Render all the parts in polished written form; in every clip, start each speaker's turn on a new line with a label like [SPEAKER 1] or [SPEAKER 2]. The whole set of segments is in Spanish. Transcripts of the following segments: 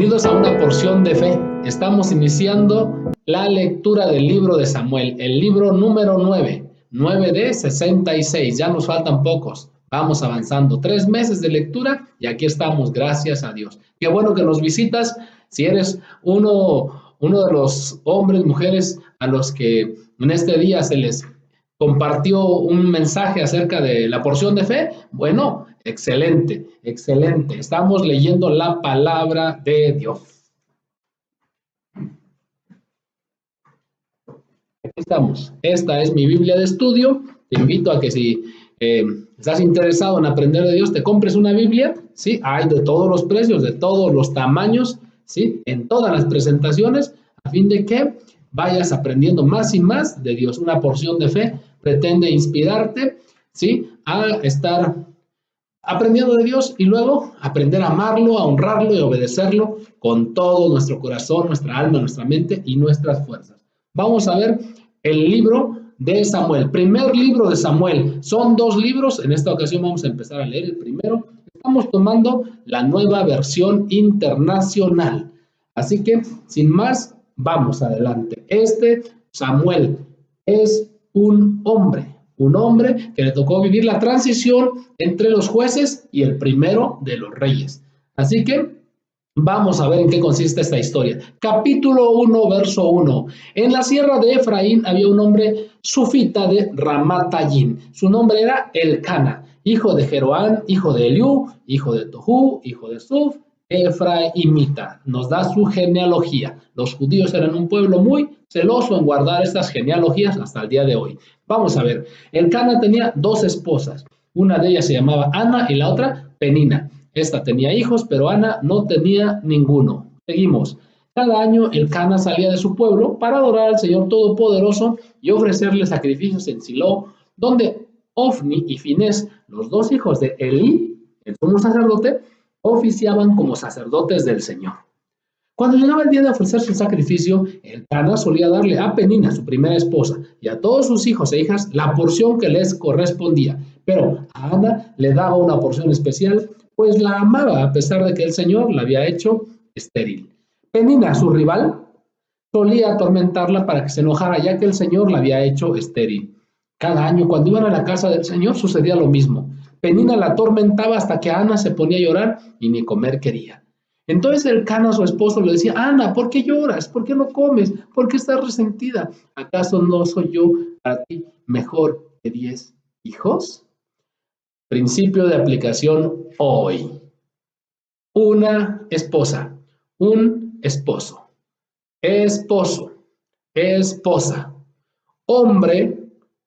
[SPEAKER 1] Bienvenidos a una porción de fe. Estamos iniciando la lectura del libro de Samuel, el libro número 9 de 66. Ya nos faltan pocos. Vamos avanzando. 3 meses de lectura y aquí estamos, gracias a Dios. Qué bueno que nos visitas. Si eres uno de los hombres, mujeres a los que en este día se les compartió un mensaje acerca de la porción de fe, bueno, excelente, excelente. Estamos leyendo la palabra de Dios. Aquí estamos. Esta es mi Biblia de estudio. Te invito a que si estás interesado en aprender de Dios, te compres una Biblia. ¿Sí? Hay de todos los precios, de todos los tamaños, ¿sí? En todas las presentaciones, a fin de que vayas aprendiendo más y más de Dios. Una porción de fe pretende inspirarte, ¿sí? A estar aprendiendo de Dios y luego aprender a amarlo, a honrarlo y a obedecerlo con todo nuestro corazón, nuestra alma, nuestra mente y nuestras fuerzas. Vamos a ver el libro de Samuel, primer libro de Samuel. Son 2 libros, en esta ocasión vamos a empezar a leer el primero. Estamos tomando la nueva versión internacional. Así que, sin más, vamos adelante. Samuel es un hombre que le tocó vivir la transición entre los jueces y el primero de los reyes. Así que vamos a ver en qué consiste esta historia. Capítulo 1, verso 1. En la sierra de Efraín había un hombre sufita de Ramatayim. Su nombre era Elcana, hijo de Jeroán, hijo de Eliú, hijo de Tohu, hijo de Suf, Efraimita. Nos da su genealogía. Los judíos eran un pueblo muy celoso en guardar estas genealogías hasta el día de hoy. Vamos a ver. Elcana tenía 2 esposas. Una de ellas se llamaba Ana y la otra Penina. Esta tenía hijos, pero Ana no tenía ninguno. Seguimos. Cada año Elcana salía de su pueblo para adorar al Señor Todopoderoso y ofrecerle sacrificios en Silo, donde Ofni y Finés, los 2 hijos de Elí, el sumo sacerdote, oficiaban como sacerdotes del Señor. Cuando llegaba el día de ofrecerse el sacrificio, Elcana solía darle a Penina, su primera esposa, y a todos sus hijos e hijas la porción que les correspondía. Pero a Ana le daba una porción especial, pues la amaba a pesar de que el Señor la había hecho estéril. Penina, su rival, solía atormentarla para que se enojara, ya que el Señor la había hecho estéril. Cada año, cuando iban a la casa del Señor, sucedía lo mismo. Penina la atormentaba hasta que Ana se ponía a llorar y ni comer quería. Entonces Elcana, su esposo, le decía: Ana, ¿por qué lloras? ¿Por qué no comes? ¿Por qué estás resentida? ¿Acaso no soy yo para ti mejor que 10 hijos? Principio de aplicación hoy. Una esposa, un esposo, esposo, esposa, hombre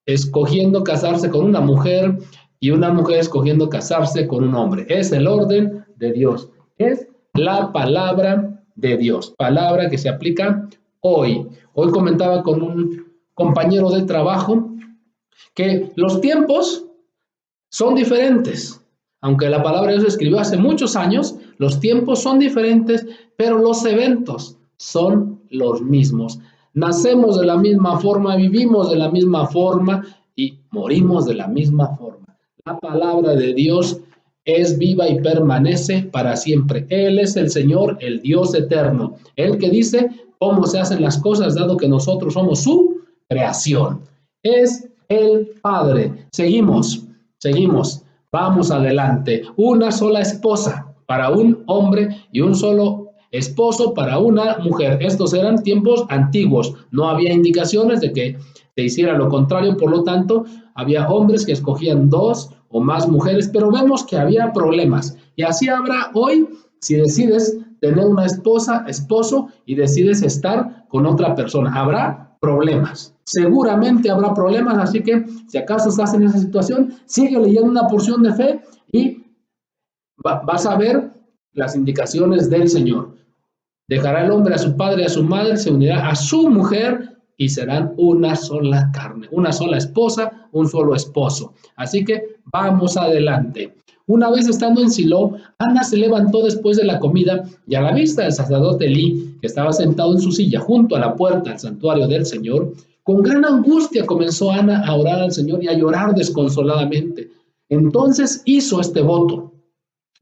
[SPEAKER 1] escogiendo casarse con una mujer y una mujer escogiendo casarse con un hombre. Es el orden de Dios. Es la palabra de Dios, palabra que se aplica hoy. Hoy comentaba con un compañero de trabajo que los tiempos son diferentes. Aunque la palabra de Dios se escribió hace muchos años, los tiempos son diferentes, pero los eventos son los mismos. Nacemos de la misma forma, vivimos de la misma forma y morimos de la misma forma. La palabra de Dios es viva y permanece para siempre. Él es el Señor, el Dios eterno, el que dice cómo se hacen las cosas, dado que nosotros somos su creación. Es el Padre. Seguimos. Vamos adelante. Una sola esposa para un hombre y un solo esposo para una mujer. Estos eran tiempos antiguos. No había indicaciones de que se hiciera lo contrario, por lo tanto, había hombres que escogían 2 o más mujeres, pero vemos que había problemas. Y así habrá hoy si decides tener una esposa, esposo y decides estar con otra persona. Habrá problemas. Seguramente habrá problemas, así que si acaso estás en esa situación, sigue leyendo una porción de fe y vas a ver las indicaciones del Señor. Dejará el hombre a su padre y a su madre, se unirá a su mujer y serán una sola carne, una sola esposa, un solo esposo. Así que vamos adelante. Una vez estando en Silo, Ana se levantó después de la comida y a la vista del sacerdote Elí, que estaba sentado en su silla junto a la puerta del santuario del Señor, con gran angustia comenzó Ana a orar al Señor y a llorar desconsoladamente. Entonces hizo este voto.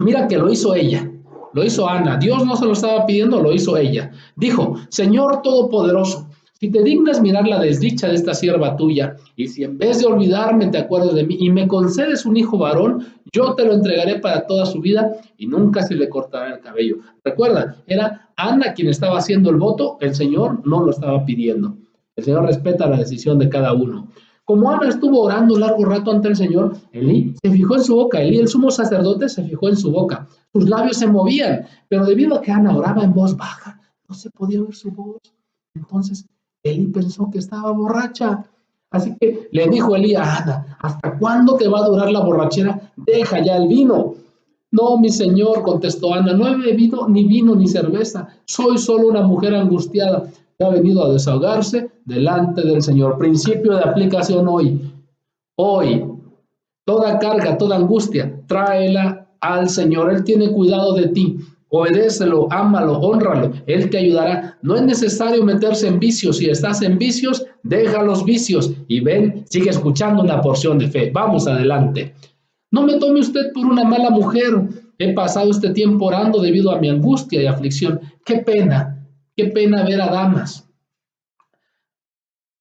[SPEAKER 1] Mira que lo hizo ella. lo hizo Ana. Dios no se lo estaba pidiendo, lo hizo ella. Dijo, Señor Todopoderoso, si te dignas mirar la desdicha de esta sierva tuya, y si en vez de olvidarme te acuerdas de mí y me concedes un hijo varón, yo te lo entregaré para toda su vida y nunca se le cortará el cabello. Recuerda, era Ana quien estaba haciendo el voto, el Señor no lo estaba pidiendo. El Señor respeta la decisión de cada uno. Como Ana estuvo orando largo rato ante el Señor, Elí se fijó en su boca. Elí, el sumo sacerdote, se fijó en su boca. Sus labios se movían, pero debido a que Ana oraba en voz baja, no se podía oír su voz. Entonces, Elí pensó que estaba borracha. Así que le dijo Elí a Ana, ¿hasta cuándo te va a durar la borrachera? Deja ya el vino. No, mi señor, contestó Ana, no he bebido ni vino ni cerveza. Soy solo una mujer angustiada que ha venido a desahogarse delante del Señor. Principio de aplicación hoy. Hoy, toda carga, toda angustia, tráela al Señor. Él tiene cuidado de ti. Obedécelo, ámalo, hónralo. Él te ayudará. No es necesario meterse en vicios. Si estás en vicios, deja los vicios y ven, sigue escuchando una porción de fe. Vamos adelante. No me tome usted por una mala mujer. He pasado este tiempo orando debido a mi angustia y aflicción. Qué pena ver a damas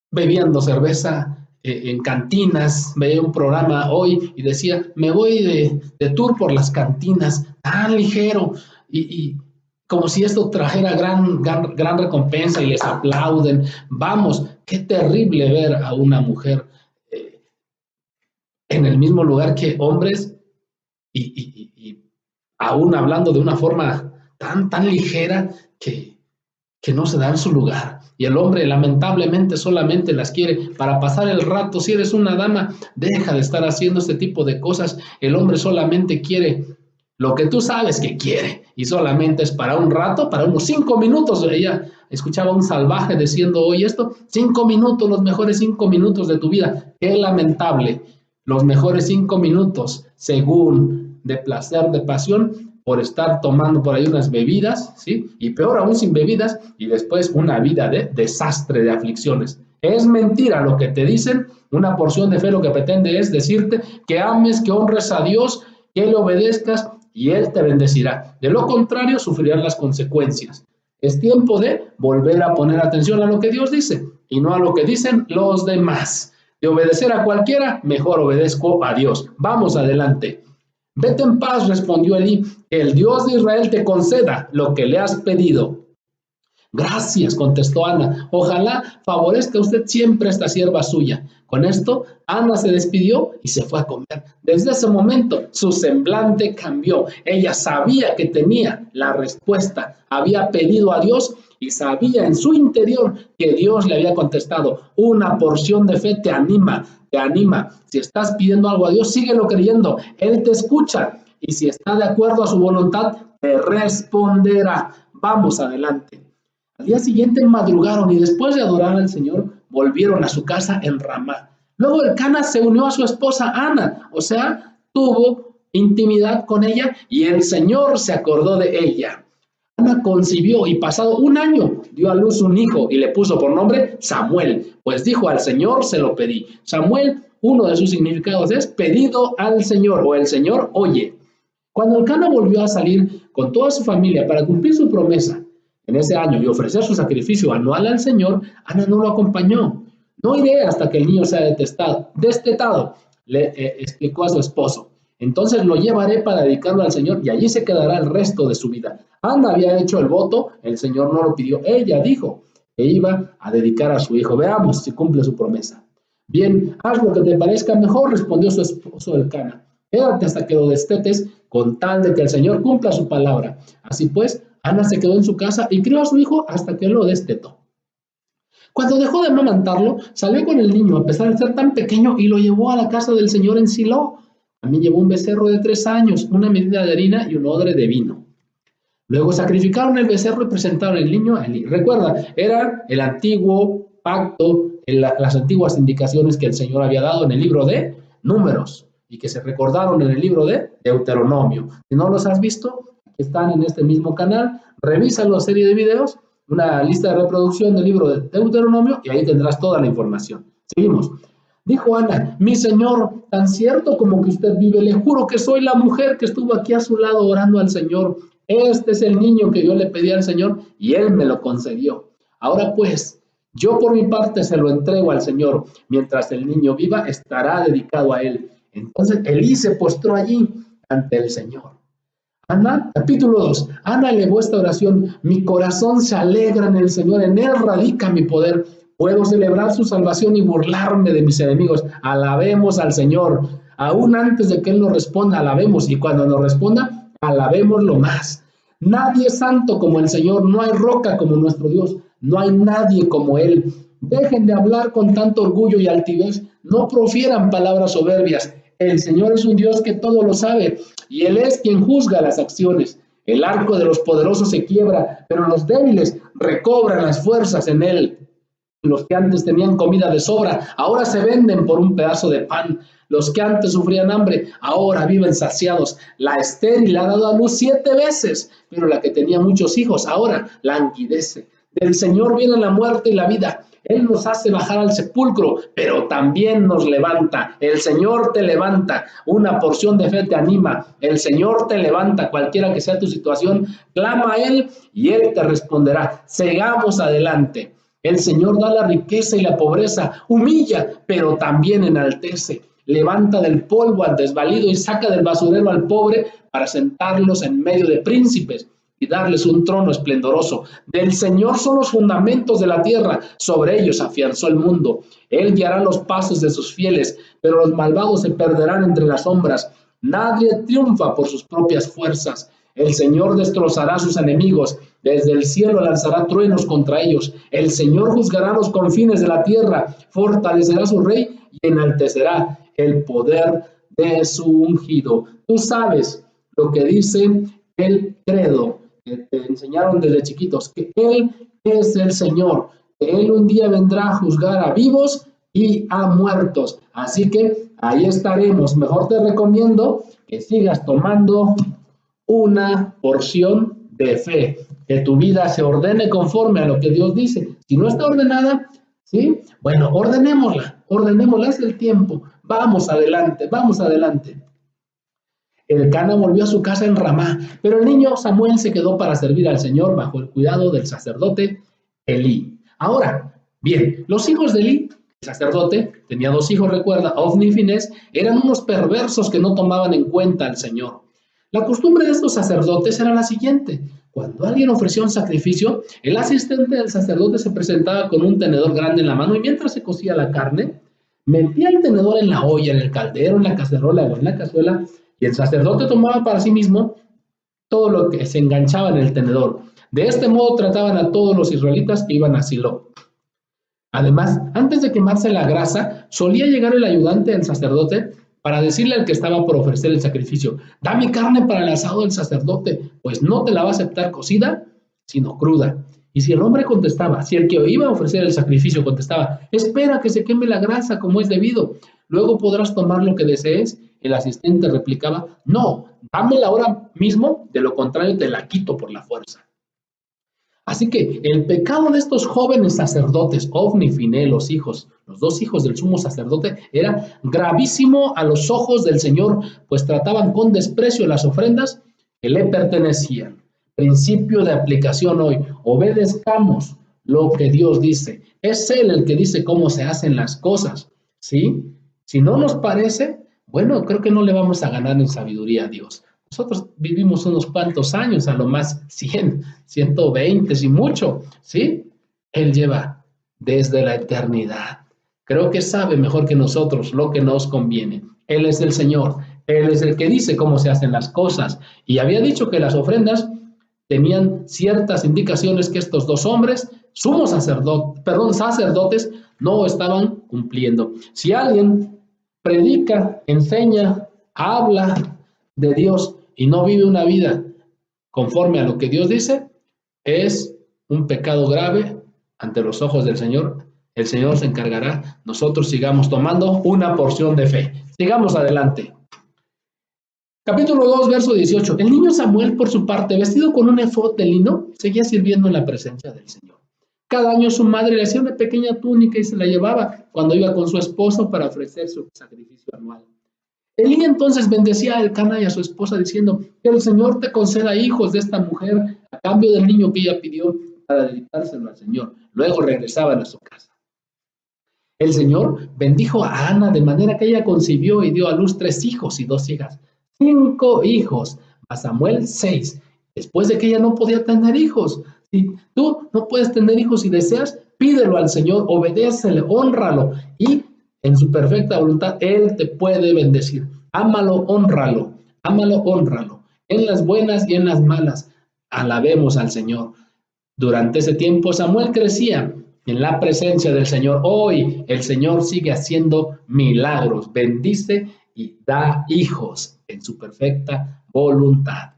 [SPEAKER 1] bebiendo cerveza en cantinas. Veía un programa hoy y decía, me voy de tour por las cantinas, tan ligero, y como si esto trajera gran recompensa y les aplauden. Vamos, qué terrible ver a una mujer en el mismo lugar que hombres y aún hablando de una forma tan ligera que no se da en su lugar. Y el hombre lamentablemente solamente las quiere para pasar el rato. Si eres una dama, deja de estar haciendo este tipo de cosas. El hombre solamente quiere lo que tú sabes que quiere y solamente es para un rato, para unos 5 minutos. Ella escuchaba a un salvaje diciendo hoy esto, 5 minutos, los mejores 5 minutos de tu vida. Qué lamentable, los mejores 5 minutos según de placer, de pasión, por estar tomando por ahí unas bebidas, ¿sí? Y peor aún sin bebidas, y después una vida de desastre, de aflicciones. Es mentira lo que te dicen. Una porción de fe lo que pretende es decirte que ames, que honres a Dios, que le obedezcas y Él te bendecirá. De lo contrario, sufrirás las consecuencias. Es tiempo de volver a poner atención a lo que Dios dice y no a lo que dicen los demás. De obedecer a cualquiera, mejor obedezco a Dios. Vamos adelante. Vete en paz, respondió Elí, que el Dios de Israel te conceda lo que le has pedido. Gracias, contestó Ana. Ojalá favorezca usted siempre a esta sierva suya. Con esto, Ana se despidió y se fue a comer. Desde ese momento, su semblante cambió. Ella sabía que tenía la respuesta. Había pedido a Dios y sabía en su interior que Dios le había contestado. Una porción de fe te anima. Si estás pidiendo algo a Dios, síguelo creyendo. Él te escucha y si está de acuerdo a su voluntad, te responderá. Vamos adelante. Al día siguiente madrugaron y después de adorar al Señor, volvieron a su casa en Ramá. Luego Elcana se unió a su esposa Ana, o sea, tuvo intimidad con ella y el Señor se acordó de ella. Ana concibió y pasado un año dio a luz un hijo y le puso por nombre Samuel, pues dijo al Señor se lo pedí. Samuel, uno de sus significados es pedido al Señor o el Señor oye. Cuando Elcana volvió a salir con toda su familia para cumplir su promesa en ese año y ofrecer su sacrificio anual al Señor, Ana no lo acompañó. No iré hasta que el niño sea destetado, le explicó a su esposo. Entonces lo llevaré para dedicarlo al Señor y allí se quedará el resto de su vida. Ana había hecho el voto, el Señor no lo pidió. Ella dijo que iba a dedicar a su hijo. Veamos si cumple su promesa. Bien, haz lo que te parezca mejor, respondió su esposo Elcana. Quédate hasta que lo destetes con tal de que el Señor cumpla su palabra. Así pues, Ana se quedó en su casa y crió a su hijo hasta que lo destetó. Cuando dejó de amamantarlo, salió con el niño a pesar de ser tan pequeño y lo llevó a la casa del Señor en Silo. También llevó un becerro de 3 años, una medida de harina y un odre de vino. Luego sacrificaron el becerro y presentaron el niño a Elí. Recuerda, era el antiguo pacto, las antiguas indicaciones que el Señor había dado en el libro de Números y que se recordaron en el libro de Deuteronomio. Si no los has visto, están en este mismo canal. Revisa la serie de videos, una lista de reproducción del libro de Deuteronomio y ahí tendrás toda la información. Seguimos. Dijo Ana, mi señor, tan cierto como que usted vive, le juro que soy la mujer que estuvo aquí a su lado orando al Señor. este es el niño que yo le pedí al Señor y Él me lo concedió. Ahora pues, yo por mi parte se lo entrego al Señor. Mientras el niño viva, estará dedicado a Él. Entonces Elí se postró allí ante el Señor. Ana, capítulo 2. Ana elevó esta oración: mi corazón se alegra en el Señor, en Él radica mi poder. Puedo celebrar su salvación y burlarme de mis enemigos. Alabemos al Señor. Aún antes de que Él nos responda, alabemos. Y cuando nos responda, alabémoslo más. Nadie es santo como el Señor. No hay roca como nuestro Dios. No hay nadie como Él. Dejen de hablar con tanto orgullo y altivez. No profieran palabras soberbias. El Señor es un Dios que todo lo sabe y Él es quien juzga las acciones. El arco de los poderosos se quiebra, pero los débiles recobran las fuerzas en Él. Los que antes tenían comida de sobra, ahora se venden por un pedazo de pan. Los que antes sufrían hambre, ahora viven saciados. La estéril ha dado a luz 7 veces, pero la que tenía muchos hijos ahora languidece. Del Señor viene la muerte y la vida. Él nos hace bajar al sepulcro, pero también nos levanta. El Señor te levanta. Una porción de fe te anima. El Señor te levanta, cualquiera que sea tu situación. Clama a Él y Él te responderá. Sigamos adelante. El Señor da la riqueza y la pobreza. Humilla, pero también enaltece. Levanta del polvo al desvalido y saca del basurero al pobre para sentarlos en medio de príncipes y darles un trono esplendoroso. Del Señor son los fundamentos de la tierra, sobre ellos afianzó el mundo. Él guiará los pasos de sus fieles, pero los malvados se perderán entre las sombras. Nadie triunfa por sus propias fuerzas. El Señor destrozará a sus enemigos, desde el cielo lanzará truenos contra ellos. El Señor juzgará los confines de la tierra, fortalecerá a su rey y enaltecerá el poder de su ungido. Tú sabes lo que dice el credo que te enseñaron desde chiquitos, que Él es el Señor, que Él un día vendrá a juzgar a vivos y a muertos. Así que ahí estaremos. Mejor te recomiendo que sigas tomando una porción de fe, que tu vida se ordene conforme a lo que Dios dice. Si no está ordenada, ¿sí? Bueno, ordenémosla, es el tiempo. Vamos adelante, vamos adelante. Elcana volvió a su casa en Ramá, pero el niño Samuel se quedó para servir al Señor bajo el cuidado del sacerdote Elí. Ahora, bien, los hijos de Elí, el sacerdote, tenía 2 hijos, recuerda, Ofni y Finés, eran unos perversos que no tomaban en cuenta al Señor. La costumbre de estos sacerdotes era la siguiente: cuando alguien ofrecía un sacrificio, el asistente del sacerdote se presentaba con un tenedor grande en la mano y mientras se cocía la carne, metía el tenedor en la olla, en el caldero, en la cacerola o en la cazuela, y el sacerdote tomaba para sí mismo todo lo que se enganchaba en el tenedor. De este modo trataban a todos los israelitas que iban a Silo. Además, antes de quemarse la grasa, solía llegar el ayudante del sacerdote para decirle al que estaba por ofrecer el sacrificio: da mi carne para el asado del sacerdote, pues no te la va a aceptar cocida, sino cruda. Y si el hombre contestaba, si el que iba a ofrecer el sacrificio contestaba: espera que se queme la grasa como es debido, luego podrás tomar lo que desees, el asistente replicaba: no, dámela ahora mismo, de lo contrario te la quito por la fuerza. Así que el pecado de estos jóvenes sacerdotes, Ofni y Finé, los 2 hijos del sumo sacerdote, era gravísimo a los ojos del Señor, pues trataban con desprecio las ofrendas que le pertenecían. Principio de aplicación hoy: obedezcamos lo que Dios dice. Es Él el que dice cómo se hacen las cosas, ¿sí? Si no nos parece, bueno, creo que no le vamos a ganar en sabiduría a Dios. Nosotros vivimos unos cuantos años, a lo más 100, 120, si mucho, ¿sí? Él lleva desde la eternidad. Creo que sabe mejor que nosotros lo que nos conviene. Él es el Señor, Él es el que dice cómo se hacen las cosas. Y había dicho que las ofrendas tenían ciertas indicaciones que estos 2 hombres, sacerdotes, no estaban cumpliendo. Si alguien predica, enseña, habla de Dios y no vive una vida conforme a lo que Dios dice, es un pecado grave ante los ojos del Señor. El Señor se encargará. Nosotros sigamos tomando una porción de fe. Sigamos adelante. Capítulo 2, verso 18. El niño Samuel, por su parte, vestido con un efod de lino, seguía sirviendo en la presencia del Señor. Cada año su madre le hacía una pequeña túnica y se la llevaba cuando iba con su esposo para ofrecer su sacrificio anual. Elí entonces bendecía a Elcana y a su esposa diciendo, que el Señor te conceda hijos de esta mujer a cambio del niño que ella pidió para dedicárselo al Señor. Luego regresaban a su casa. El Señor bendijo a Ana de manera que ella concibió y dio a luz 3 hijos y 2 hijas. 5 hijos, a Samuel 6. Después de que ella no podía tener hijos. Si tú no puedes tener hijos y deseas, pídelo al Señor, obedécele, hónralo y en su perfecta voluntad Él te puede bendecir. Ámalo, honralo, ámalo, honralo. En las buenas y en las malas, alabemos al Señor. Durante ese tiempo Samuel crecía en la presencia del Señor. Hoy el Señor sigue haciendo milagros, bendice y da hijos en su perfecta voluntad.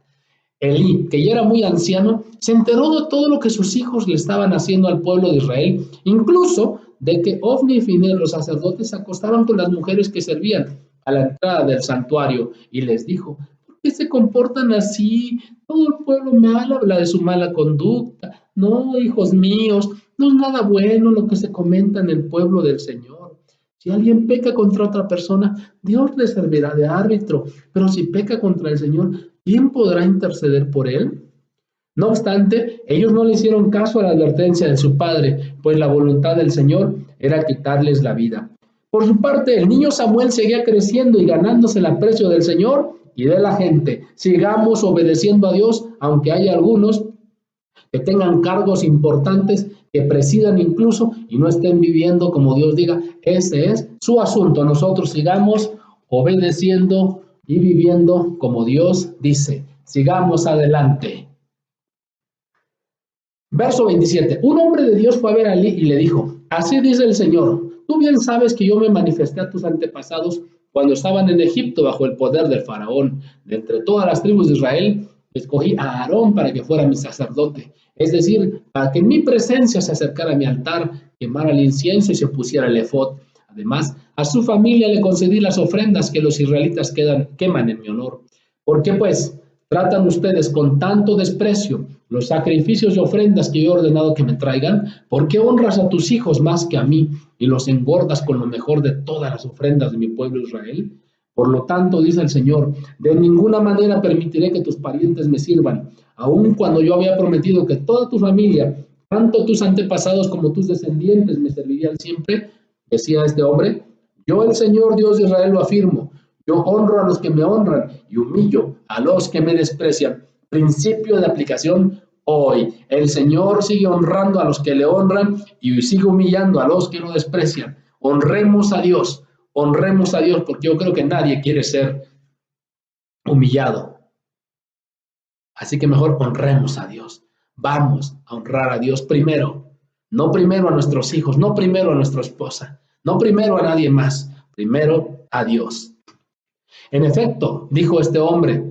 [SPEAKER 1] Elí, que ya era muy anciano, se enteró de todo lo que sus hijos le estaban haciendo al pueblo de Israel, incluso de que Ofni y Finés, los sacerdotes, se acostaron con las mujeres que servían a la entrada del santuario y les dijo, ¿por qué se comportan así? Todo el pueblo me habla de su mala conducta. No, hijos míos, no es nada bueno lo que se comenta en el pueblo del Señor. Si alguien peca contra otra persona, Dios le servirá de árbitro, pero si peca contra el Señor, ¿quién podrá interceder por él? No obstante, ellos no le hicieron caso a la advertencia de su padre, pues la voluntad del Señor era quitarles la vida. Por su parte, el niño Samuel seguía creciendo y ganándose el aprecio del Señor y de la gente. Sigamos obedeciendo a Dios, aunque haya algunos que tengan cargos importantes, que presidan incluso y no estén viviendo como Dios diga. Ese es su asunto. Nosotros sigamos obedeciendo y viviendo como Dios dice. Sigamos adelante. Verso 27. Un hombre de Dios fue a ver a Elí y le dijo, así dice el Señor, tú bien sabes que yo me manifesté a tus antepasados cuando estaban en Egipto bajo el poder del faraón. De entre todas las tribus de Israel, escogí a Aarón para que fuera mi sacerdote, es decir, para que en mi presencia se acercara a mi altar, quemara el incienso y se pusiera el efod. Además, a su familia le concedí las ofrendas que los israelitas queman en mi honor. ¿Por qué pues tratan ustedes con tanto desprecio los sacrificios y ofrendas que yo he ordenado que me traigan? ¿Por qué honras a tus hijos más que a mí y los engordas con lo mejor de todas las ofrendas de mi pueblo Israel? Por lo tanto, dice el Señor, de ninguna manera permitiré que tus parientes me sirvan, aun cuando yo había prometido que toda tu familia, tanto tus antepasados como tus descendientes, me servirían siempre. Decía este hombre, yo el Señor Dios de Israel lo afirmo, yo honro a los que me honran y humillo a los que me desprecian. Principio de aplicación hoy. El Señor sigue honrando a los que le honran y sigue humillando a los que lo desprecian. Honremos a Dios, porque yo creo que nadie quiere ser humillado. Así que mejor honremos a Dios. Vamos a honrar a Dios primero. No primero a nuestros hijos, no primero a nuestra esposa, no primero a nadie más, primero a Dios. En efecto, dijo este hombre,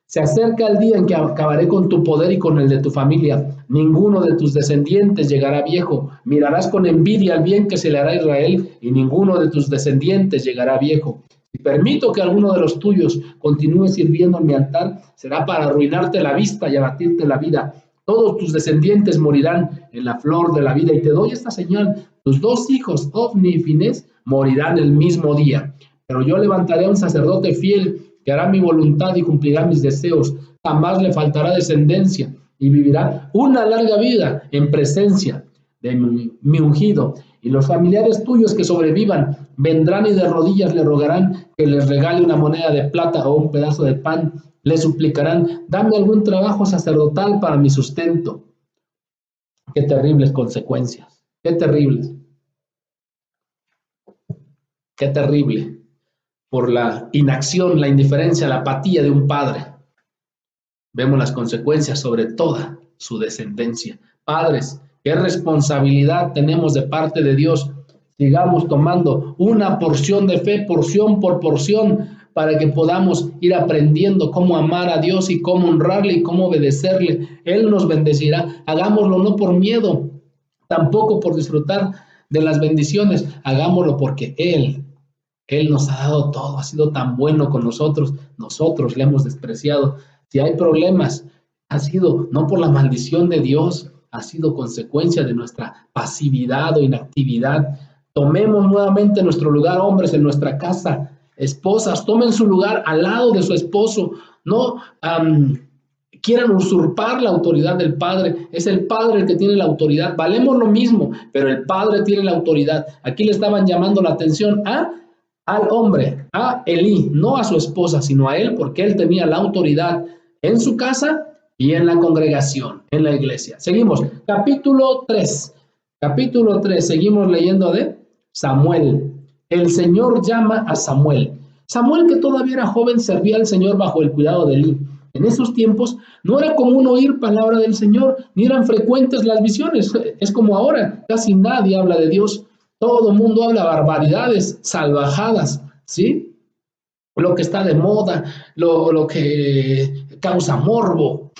[SPEAKER 1] se acerca el día en que acabaré con tu poder y con el de tu familia. Ninguno de tus descendientes llegará viejo. Mirarás con envidia el bien que se le hará a Israel y ninguno de tus descendientes llegará viejo. Si permito que alguno de los tuyos continúe sirviendo en mi altar, será para arruinarte la vista y abatirte la vida. Todos tus descendientes morirán en la flor de la vida. Y te doy esta señal. Tus 2 hijos, Ofni y Finés, morirán el mismo día. Pero yo levantaré a un sacerdote fiel que hará mi voluntad y cumplirá mis deseos. Jamás le faltará descendencia y vivirá una larga vida en presencia de mi ungido. Y los familiares tuyos que sobrevivan vendrán y de rodillas le rogarán que les regale una moneda de plata o un pedazo de pan. Le suplicarán, dame algún trabajo sacerdotal para mi sustento. Qué terribles consecuencias, qué terribles. Qué terrible. Por la inacción, la indiferencia, la apatía de un padre. Vemos las consecuencias sobre toda su descendencia. Padres, qué responsabilidad tenemos de parte de Dios. Sigamos tomando una porción de fe, porción por porción, para que podamos ir aprendiendo cómo amar a Dios y cómo honrarle y cómo obedecerle. Él nos bendecirá. Hagámoslo no por miedo, tampoco por disfrutar de las bendiciones. Hagámoslo porque Él nos ha dado todo, ha sido tan bueno con nosotros le hemos despreciado. Si hay problemas, ha sido no por la maldición de Dios, ha sido consecuencia de nuestra pasividad o inactividad. Tomemos nuevamente nuestro lugar, hombres, en nuestra casa, esposas tomen su lugar al lado de su esposo, no quieran usurpar la autoridad del padre. Es el padre el que tiene la autoridad. Valemos lo mismo, pero el padre tiene la autoridad. Aquí le estaban llamando la atención al hombre, a Elí, no a su esposa, sino a él, porque él tenía la autoridad en su casa y en la congregación, en la iglesia. Seguimos, capítulo 3. Capítulo 3, seguimos leyendo de Samuel. El Señor llama a Samuel. Samuel, que todavía era joven, servía al Señor bajo el cuidado de Elí. En esos tiempos no era común oír palabra del Señor, ni eran frecuentes las visiones. Es como ahora, casi nadie habla de Dios. Todo el mundo habla barbaridades, salvajadas, ¿sí? Lo que está de moda, lo que causa morbo.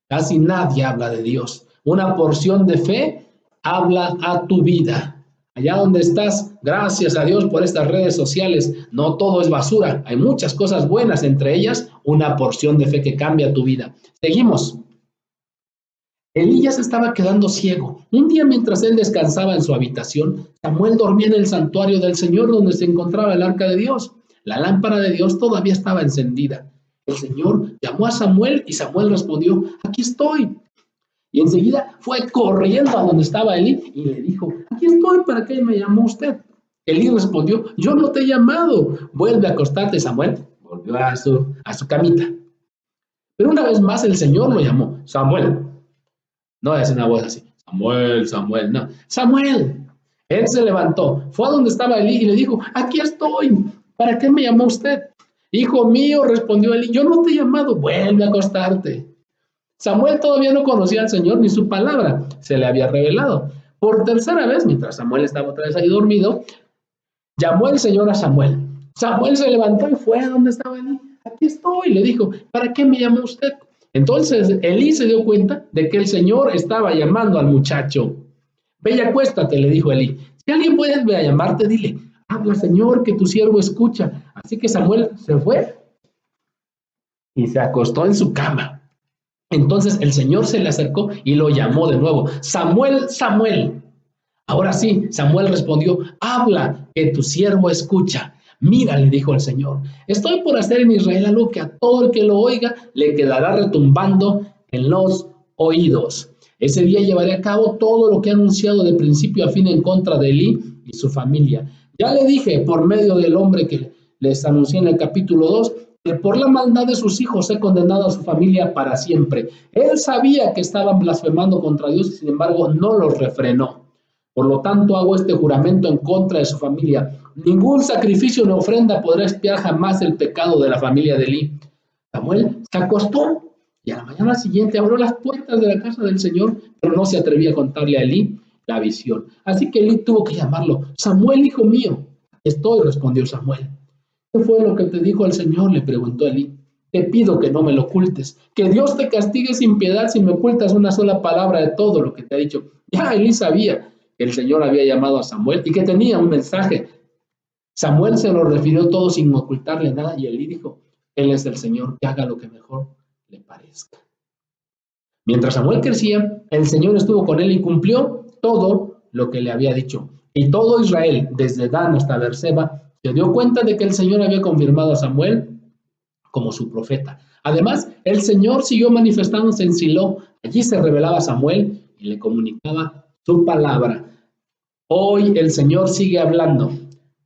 [SPEAKER 1] Casi nadie habla de Dios. Una porción de fe habla a tu vida. Allá donde estás, gracias a Dios por estas redes sociales, no todo es basura. Hay muchas cosas buenas, entre ellas una porción de fe que cambia tu vida. Seguimos. Elías estaba quedando ciego. Un día, mientras él descansaba en su habitación, Samuel dormía en el santuario del Señor donde se encontraba el arca de Dios. La lámpara de Dios todavía estaba encendida. El Señor llamó a Samuel y Samuel respondió: aquí estoy. Y enseguida fue corriendo a donde estaba Elí y le dijo: aquí estoy, ¿para qué me llamó usted? Elí respondió: yo no te he llamado, vuelve a acostarte. Samuel volvió a su camita. Pero una vez más el Señor lo llamó: Samuel. No es una voz así: Samuel, Samuel, no. Samuel. Él se levantó, fue a donde estaba Elí y le dijo: aquí estoy, ¿para qué me llamó usted? Hijo mío, respondió Elí, yo no te he llamado, vuelve a acostarte. Samuel todavía no conocía al Señor ni su palabra se le había revelado. Por tercera vez, mientras Samuel estaba otra vez ahí dormido, llamó el Señor a Samuel. Samuel se levantó y fue a donde estaba Elí. Aquí estoy, le dijo, ¿para qué me llamó usted? Entonces Elí se dio cuenta de que el Señor estaba llamando al muchacho. Ve y acuéstate, le dijo Elí. Si alguien puede a llamarte, dile: habla, Señor, que tu siervo escucha. Así que Samuel se fue y se acostó en su cama. Entonces el Señor se le acercó y lo llamó de nuevo: Samuel, Samuel. Ahora sí, Samuel respondió: habla, que tu siervo escucha. Mira, le dijo el Señor, estoy por hacer en Israel algo que a todo el que lo oiga le quedará retumbando en los oídos. Ese día llevaré a cabo todo lo que he anunciado de principio a fin en contra de Elí y su familia. Ya le dije por medio del hombre que les anuncié en el capítulo 2, que por la maldad de sus hijos he condenado a su familia para siempre. Él sabía que estaban blasfemando contra Dios y sin embargo no los refrenó. Por lo tanto, hago este juramento en contra de su familia: ningún sacrificio ni ofrenda podrá expiar jamás el pecado de la familia de Elí. Samuel se acostó y a la mañana siguiente abrió las puertas de la casa del Señor, pero no se atrevía a contarle a Elí la visión. Así que Elí tuvo que llamarlo: Samuel, hijo mío. Estoy, respondió Samuel. ¿Qué fue lo que te dijo el Señor?, le preguntó Elí. Te pido que no me lo ocultes. Que Dios te castigue sin piedad si me ocultas una sola palabra de todo lo que te ha dicho. Ya Elí sabía que el Señor había llamado a Samuel y que tenía un mensaje. Samuel se lo refirió todo sin ocultarle nada y Elí dijo: Él es el Señor, que haga lo que mejor le parezca. Mientras Samuel crecía, el Señor estuvo con él y cumplió todo lo que le había dicho. Y todo Israel, desde Dan hasta Beerseba, se dio cuenta de que el Señor había confirmado a Samuel como su profeta. Además, el Señor siguió manifestándose en Silo. Allí se revelaba a Samuel y le comunicaba su palabra. Hoy el Señor sigue hablando.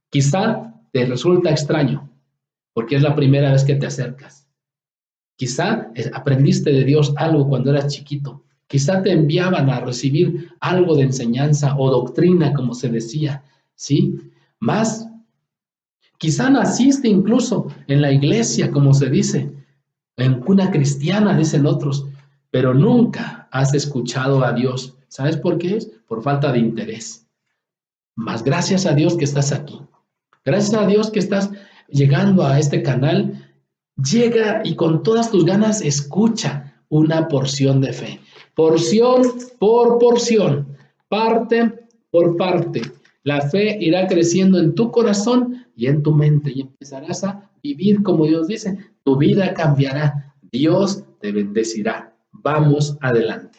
[SPEAKER 1] Quizá te resulta extraño, porque es la primera vez que te acercas. Quizá aprendiste de Dios algo cuando eras chiquito. Quizá te enviaban a recibir algo de enseñanza o doctrina, como se decía, ¿sí? Más, quizá naciste incluso en la iglesia, como se dice, en cuna cristiana, dicen otros, pero nunca has escuchado a Dios. ¿Sabes por qué es? Por falta de interés. Mas gracias a Dios que estás aquí. Gracias a Dios que estás llegando a este canal. Llega y con todas tus ganas escucha una porción de fe. Porción por porción, parte por parte. La fe irá creciendo en tu corazón y en tu mente y empezarás a vivir como Dios dice. Tu vida cambiará. Dios te bendecirá. Vamos adelante.